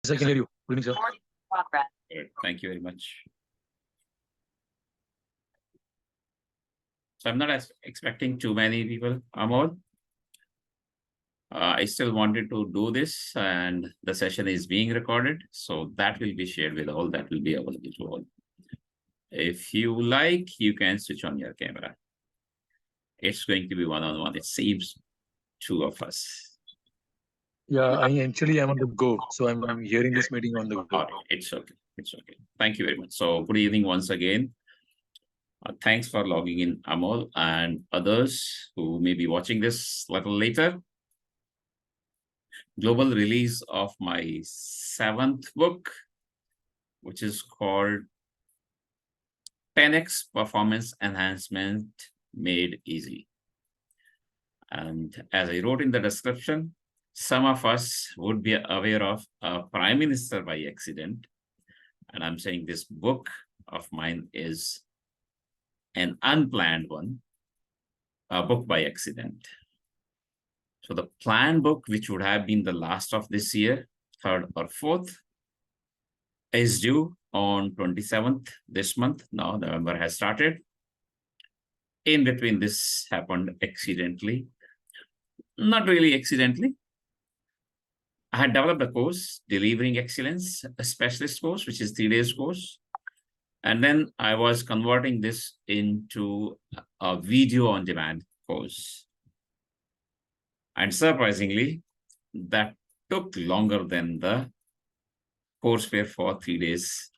Yes, I can hear you. Good evening, sir. Good. Thank you very much. So I'm not expecting too many people, Amol. I still wanted to do this, and the session is being recorded, so that will be shared with all. That will be available to all. If you like, you can switch on your camera. It's going to be one-on-one. It seems two of us. Yeah, I actually am on the go, so I'm hearing this meeting on the go. All right, it's okay. It's okay. Thank you very much. So good evening once again. Thanks for logging in, Amol, and others who may be watching this a little later. Global release of my 7th book, which is called 10x Performance Enhancement Made Easy. And as I wrote in the description, some of us would be aware of a prime minister by accident. And I'm saying this book of mine is an unplanned one, a book by accident. So the planned book, which would have been the last of this year, 3rd or 4th, is due on 27th this month. Now November has started. In between, this happened accidentally. Not really accidentally. I had developed a course, Delivering Excellence, a specialist course, which is 3 days course. And then I was converting this into a video on demand course. And surprisingly, that took longer than the courseware for 3 days.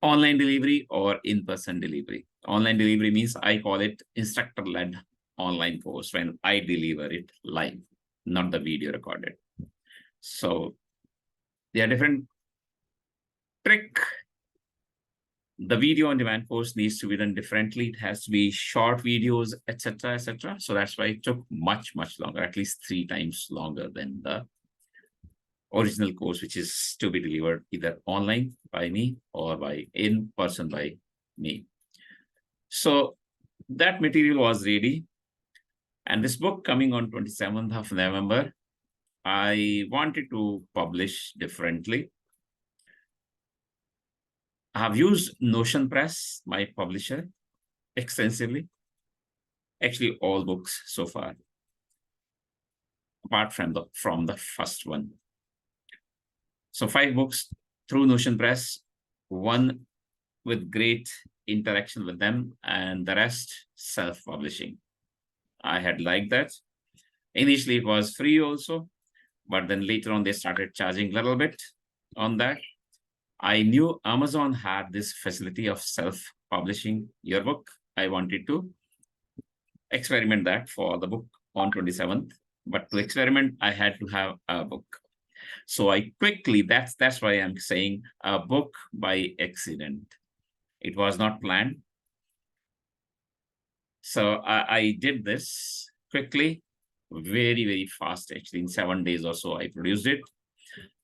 Online delivery or in-person delivery. Online delivery means I call it instructor-led online course when I deliver it live, not the video recorded. So there are different trick. The video on demand course needs to be done differently. It has to be short videos, etc., etc. So that's why it took much, much longer, at least 3 times longer than the original course, which is to be delivered either online by me or by in person by me. So that material was ready. And this book coming on 27th of November, I wanted to publish differently. I have used Notion Press, my publisher, extensively. Actually, all books so far, apart from the first one. So 5 books through Notion Press, 1 with great interaction with them, and the rest self-publishing. I had liked that. Initially, it was free also, but then later on, they started charging a little bit on that. I knew Amazon had this facility of self-publishing your book. I wanted to experiment that for the book on 27th. But to experiment, I had to have a book. So I quickly, that's why I'm saying a book by accident. It was not planned. So I did this quickly, very, very fast. Actually, in 7 days or so, I produced it.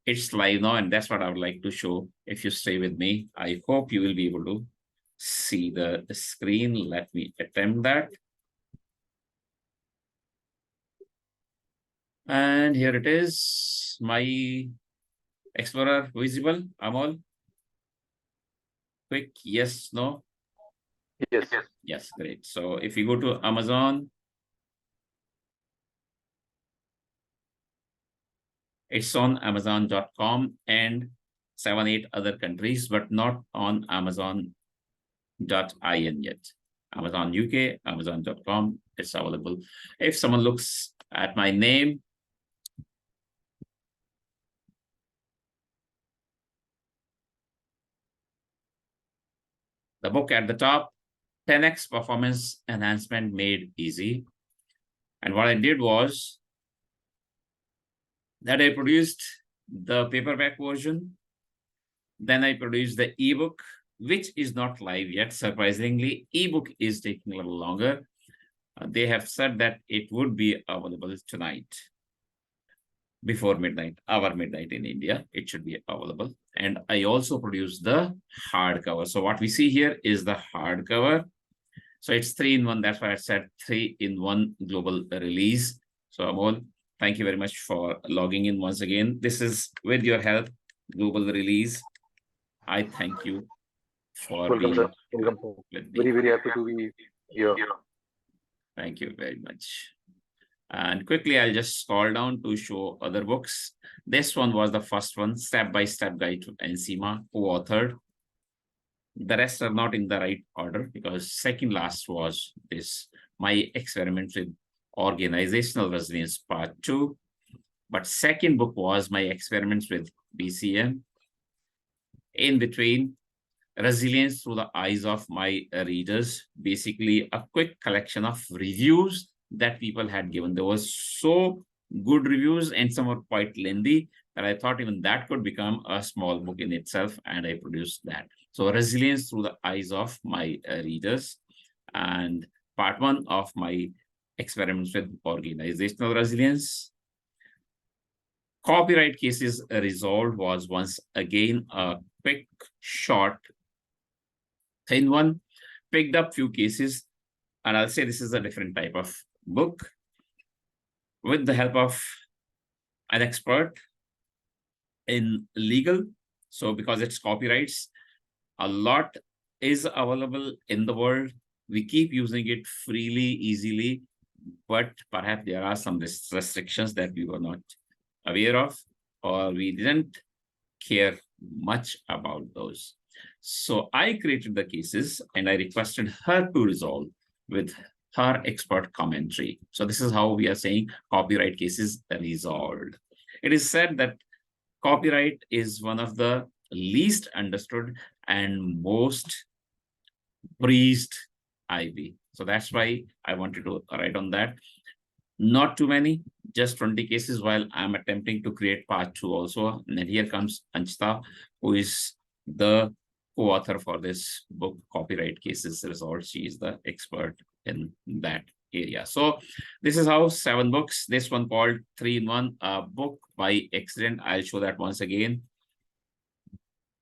It's live now, and that's what I would like to show. If you stay with me, I hope you will be able to see the screen. Let me attempt that. And here it is, my Explorer visible, Amol. Quick, yes, no? Yes. Yes, great. So if you go to Amazon, it's on Amazon.com and 7, 8 other countries, but not on Amazon.in yet. Amazon UK, Amazon.com, it's available. If someone looks at my name, the book at the top, 10x Performance Enhancement Made Easy. And what I did was that I produced the paperback version. Then I produced the ebook, which is not live yet. Surprisingly, ebook is taking a little longer. They have said that it would be available tonight. Before midnight, our midnight in India, it should be available. And I also produced the hardcover. So what we see here is the hardcover. So it's 3 in 1. That's why I said 3 in 1 global release. So Amol, Thank you very much for logging in once again. This is with your help, global release. I thank you for Welcome, being sir. Welcome, sir. with me. Very, very happy to be here. Thank you very much. And quickly, I'll just scroll down to show other books. This one was the first one, Step-by-Step Guide to Enzima, co-authored. The rest are not in the right order because second last was this, My Experiment with Organizational Resilience Part 2. But second book was My Experiments with BCM. In between, Resilience Through the Eyes of My Readers, basically a quick collection of reviews that people had given. There was so good reviews and some were quite lengthy that I thought even that could become a small book in itself, and I produced that. So Resilience Through the Eyes of My Readers, and part 1 of My Experiments with Organizational Resilience. Copyright Cases Resolved was once again a quick, short, thin one. Picked up few cases, and I'll say this is a different type of book with the help of an expert in legal. So because it's copyrights, a lot is available in the world. We keep using it freely, easily, but perhaps there are some restrictions that we were not aware of, or we didn't care much about those. So I created the cases and I requested her to resolve with her expert commentary. So this is how we are saying copyright cases resolved. It is said that copyright is one of the least understood and most praised IP. So that's why I wanted to write on that. Not too many, just 20 cases, while I'm attempting to create part 2 also. And then here comes Anchita, who is the co-author for this book, Copyright Cases Resolved. She is the expert in that area. So this is how 7 books. This one called 3-in-1, a book by accident. I'll show that once again.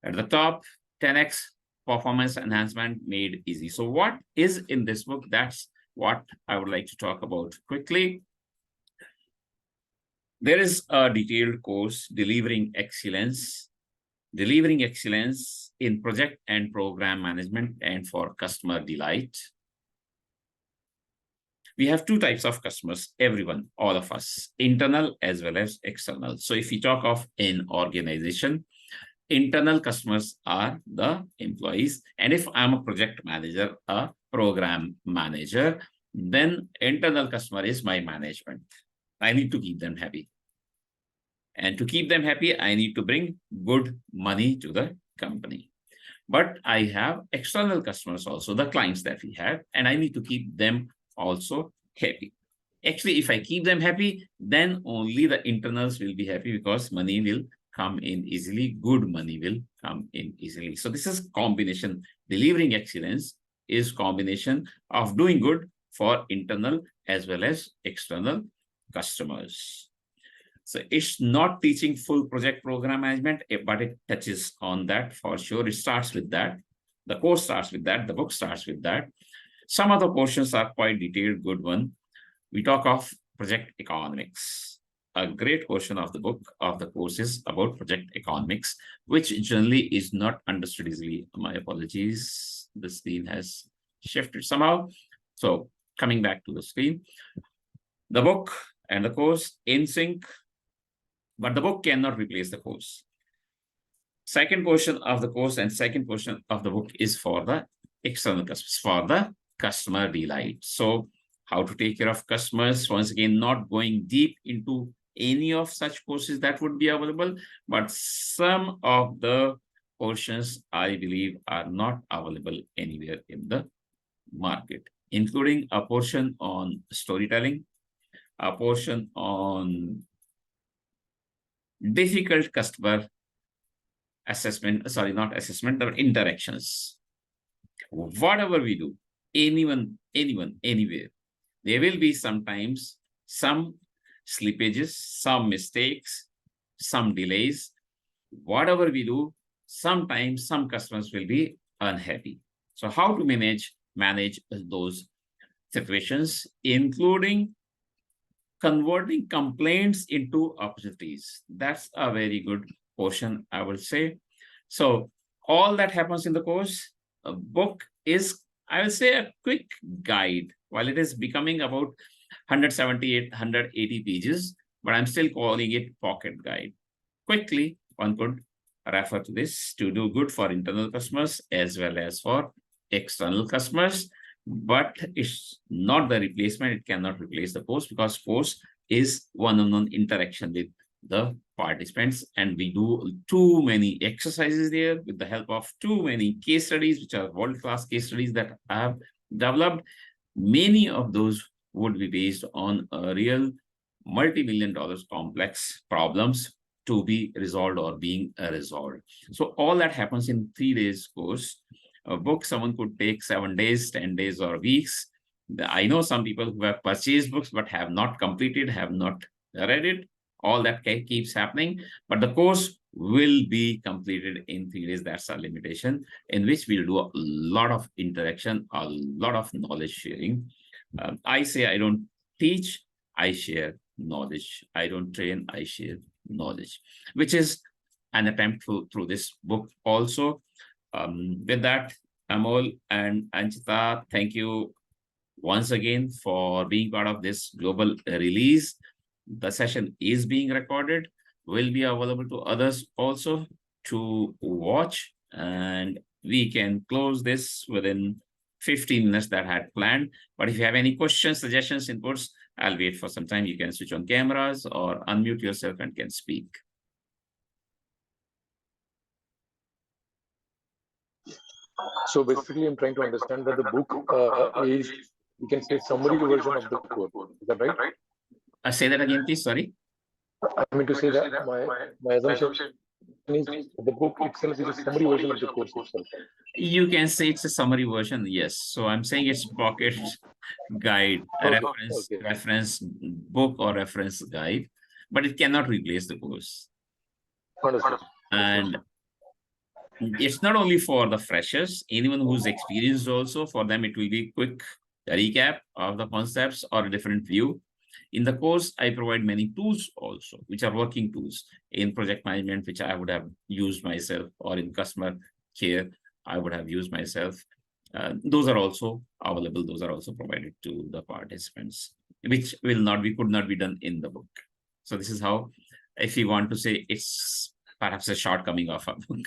At the top, 10x Performance Enhancement Made Easy. So what is in this book? That's what I would like to talk about quickly. There is a detailed course, delivering excellence in project and program management and for customer delight. We have 2 types of customers, everyone, all of us, internal as well as external. So if we talk of an organization, internal customers are the employees. And if I'm a project manager, a program manager, then internal customer is my management. I need to keep them happy. And to keep them happy, I need to bring good money to the company. But I have external customers also, the clients that we have, and I need to keep them also happy. Actually, if I keep them happy, then only the internals will be happy because money will come in easily, good money will come in easily. So this is combination. Delivering excellence is combination of doing good for internal as well as external customers. So it's not teaching full project program management, but it touches on that for sure. It starts with that. The course starts with that. The book starts with that. Some of the portions are quite detailed, good one. We talk of project economics. A great portion of the book, of the course, is about project economics, which generally is not understood easily. My apologies. The screen has shifted somehow. So coming back to the screen, the book and the course in sync, but the book cannot replace the course. Second portion of the course and second portion of the book is for the external customers, for the customer delight. So how to take care of customers, once again, not going deep into any of such courses that would be available, but some of the portions I believe are not available anywhere in the market, including a portion on storytelling, a portion on difficult customer assessment, sorry, not assessment, but interactions. Whatever we do, anyone, anywhere, there will be sometimes some slippages, some mistakes, some delays. Whatever we do, sometimes some customers will be unhappy. So how to manage those situations, including converting complaints into opportunities. That's a very good portion, I would say. So all that happens in the course. A book is, I will say, a quick guide. While it is becoming about 178, 180 pages, but I'm still calling it pocket guide. Quickly, one could refer to this to do good for internal customers as well as for external customers. But it's not the replacement. It cannot replace the post, because post is one-on-one interaction with the participants, and we do too many exercises there with the help of too many case studies, which are world-class case studies that I have developed. Many of those would be based on a real multi-million dollars complex problems to be resolved or being resolved. So all that happens in 3 days course. A book someone could take 7 days, 10 days, or weeks. I know some people who have purchased books but have not completed, have not read it. All that keeps happening, but the course will be completed in 3 days. That's our limitation, in which we'll do a lot of interaction, a lot of knowledge sharing. I say I don't teach, I share knowledge. I don't train, I share knowledge, which is an attempt through this book also. With that, Amol and Anchita, thank you once again for being part of this global release. The session is being recorded, will be available to others also to watch, and we can close this within 15 minutes that I had planned. But if you have any questions, suggestions, inputs, I'll wait for some time. You can switch on cameras or unmute yourself and can speak. So basically, I'm trying to understand that the book is, you can say, summary version of the course. Is that right? Say that again, please. Sorry. I mean to say that my assumption is the book itself is a summary version of the course itself. You can say it's a summary version, yes. So I'm saying it's pocket guide, a reference book or reference guide, but it cannot replace the course. Understood. And it's not only for the freshers, anyone who's experienced also, for them it will be quick recap of the concepts or a different view. In the course, I provide many tools also, which are working tools in project management, which I would have used myself, or in customer care, I would have used myself. Those are also available. Those are also provided to the participants, which could not be done in the book. So this is how, if you want to say, it's perhaps a shortcoming of a book.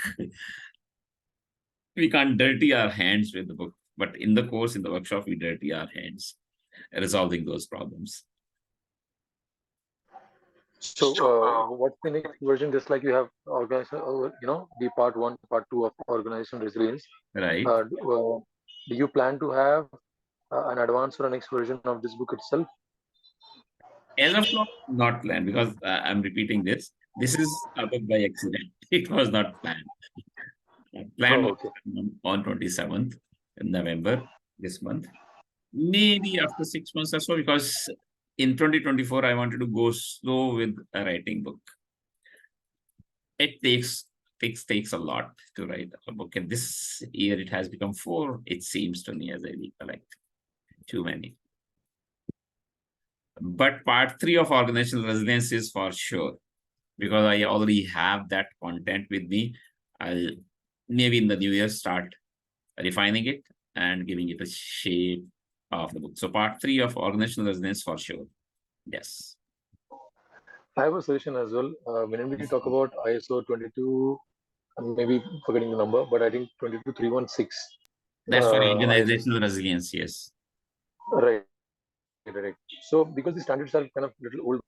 We can't dirty our hands with the book, but in the course, in the workshop, we dirty our hands resolving those problems. So what's the next version? Just like you have organized, the part 1, part 2 of organizational resilience. Right. Do you plan to have an advance or a next version of this book itself? As of now, not planned, because I'm repeating this. This is a book by accident. It was not planned. Planned on 27th November this month. Maybe after 6 months or so, because in 2024, I wanted to go slow with a writing book. It takes a lot to write a book. And this year it has become 4, it seems to me, as I recollect. Too many. But part 3 of organizational resilience is for sure, because I already have that content with me. I'll maybe in the new year start refining it and giving it a shape of the book. So part 3 of organizational resilience for sure. Yes. I have a suggestion as well. Whenever you talk about ISO 22, I'm maybe forgetting the number, but I think 22316. That's for organizational resilience, yes. Right. So because the standards are kind of little old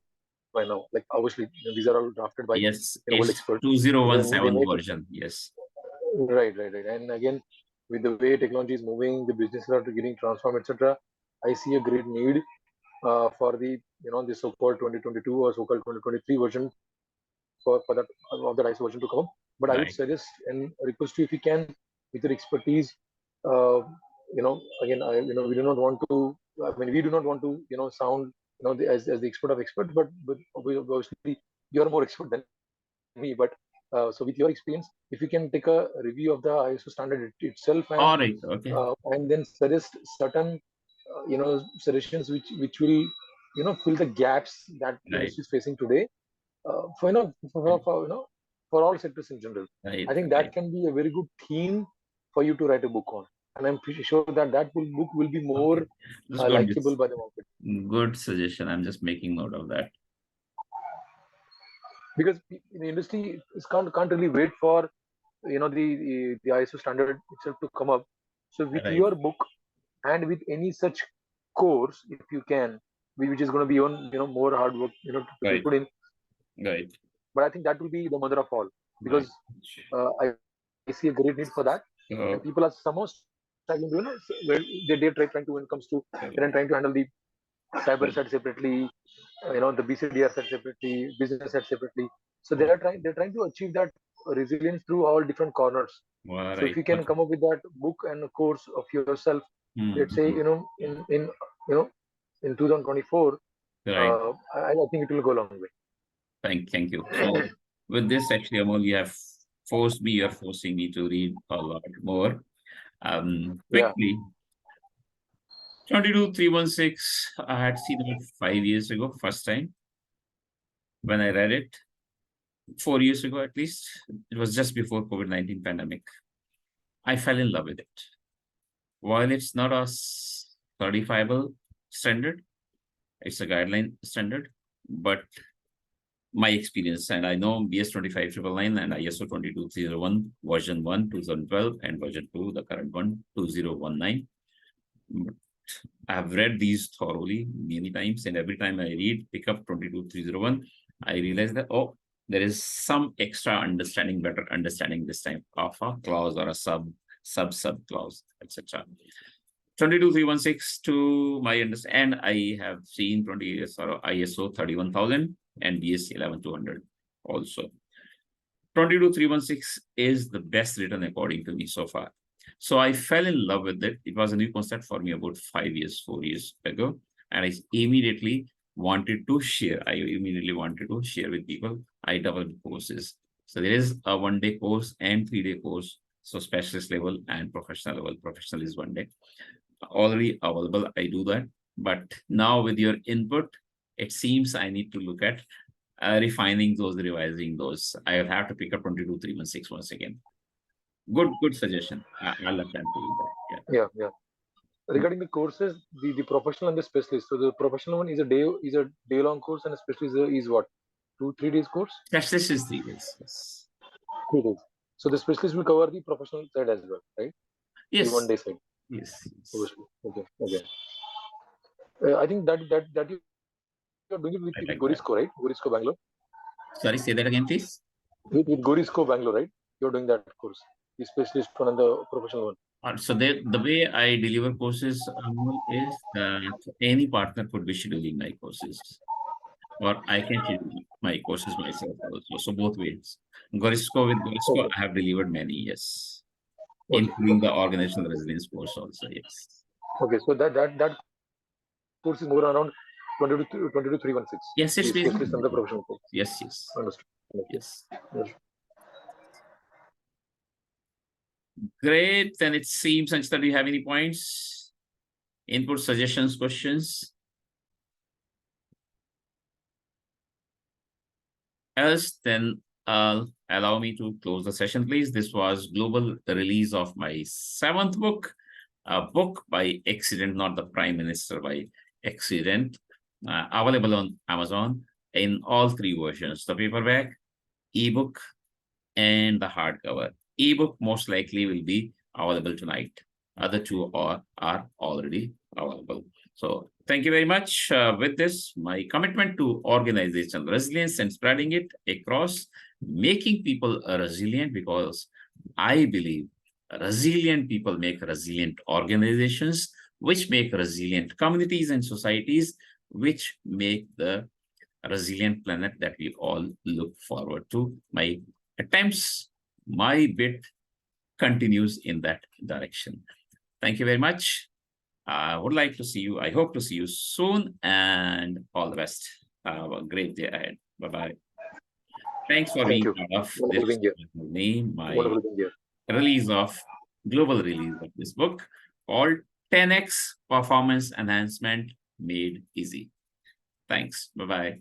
by now, like obviously these are all drafted by old experts. 2017 version, yes. Right. And again, with the way technology is moving, the businesses are getting transformed, etc. I see a great need for the the so-called 2022 or so-called 2023 version for that of the ISO version to come up. But I would suggest and request you, if you can, with your expertise, again, we do not want to. I mean, we do not want to sound as the expert of experts, but obviously you are more expert than me. But so with your experience, if you can take a review of the ISO standard itself and and then suggest certain suggestions which will fill the gaps that the Right. industry is facing today. For all sectors in general. Right. I think that can be a very good theme for you to write a book on, and I'm pretty sure that book will be more That's good. likable by the market. Good suggestion. I'm just making note of that. Because the industry can't really wait for the ISO standard itself to come up. So with Right. your book and with any such course, if you can, which is going to be on more hard work to be Right. put in. Right. But I think that will be the mother of all, Right. because I see a great need for that, and people are somehow struggling to they're trying to, when it comes to, they're trying to handle the cyber side separately, the BCDR side separately, business side separately. So they're trying to achieve that resilience through all different corners. So if Right. you can come up with that book and a course of yourself, let's say in 2024, Right. I think it will go a long way. Thank you. So with this, actually, Amol, you have you're forcing me to read a lot more. Yeah. Quickly, 22316, I had seen it 5 years ago, first time when I read it. 4 years ago, at least. It was just before COVID-19 pandemic. I fell in love with it. While it's not a certifiable standard, it's a guideline standard, but my experience, and I know BS 25999 and ISO 22301 version 1 2012 and version 2, the current one 2019. But I have read these thoroughly many times, and every time I pick up 22301, I realize that there is some extra understanding, better understanding this time of a clause or a sub clause, etc. 22316, to my understanding, I have seen ISO 31000 and BS 11200 also. 22316 is the best written according to me so far. So I fell in love with it. It was a new concept for me about 4 years ago. And I immediately wanted to share. With people. I doubled courses. So there is a 1-day course and 3-day course. So specialist level and professional level. Professional is 1 day. Already available. I do that. But now with your input, it seems I need to look at refining those, revising those. I will have to pick up 22316 once again. Good suggestion. I'll attempt to do that. Yeah. Regarding the courses, the professional and the specialist. So the professional one is a day long course, and a specialist is what, 2-3 days course? Specialist is 3 days. Yes. 3 days. So the specialist will cover the professional side as well, right? Yes. The 1 day side. Yes. Okay. I think that you're doing it with Gorisco, right? Gorisco Bangalore. Sorry, say that again, please. With Gorisco Bangalore, right? You're doing that course, the specialist one and the professional one. So the way I deliver courses is that any partner could be scheduling my courses, or I can schedule my courses myself also. So both ways. With Gorisco, I have delivered many, yes, including the organizational resilience course also, yes. Okay, so that course is more around 22316. Yes, it's basically the professional course. Yes. Understood. Yes. Great. Then it seems, Sanchita, do you have any points? Input, suggestions, questions? Else, then allow me to close the session, please. This was global release of my 7th book, a book by accident, not the Prime Minister by accident, available on Amazon in all 3 versions, the paperback, ebook, and the hardcover. Ebook most likely will be available tonight. Other 2 are already available. So thank you very much. With this, my commitment to organizational resilience and spreading it across, making people resilient, because I believe resilient people make resilient organizations, which make resilient communities and societies, which make the resilient planet that we all look forward to. My attempts, my bit continues in that direction. Thank you very much. I would like to see you. I hope to see you soon, and all the best. Have a great day ahead. Bye-bye. Thanks for being part of this. My global release of this book called 10x Performance Enhancement Made Easy. Thanks. Bye-bye.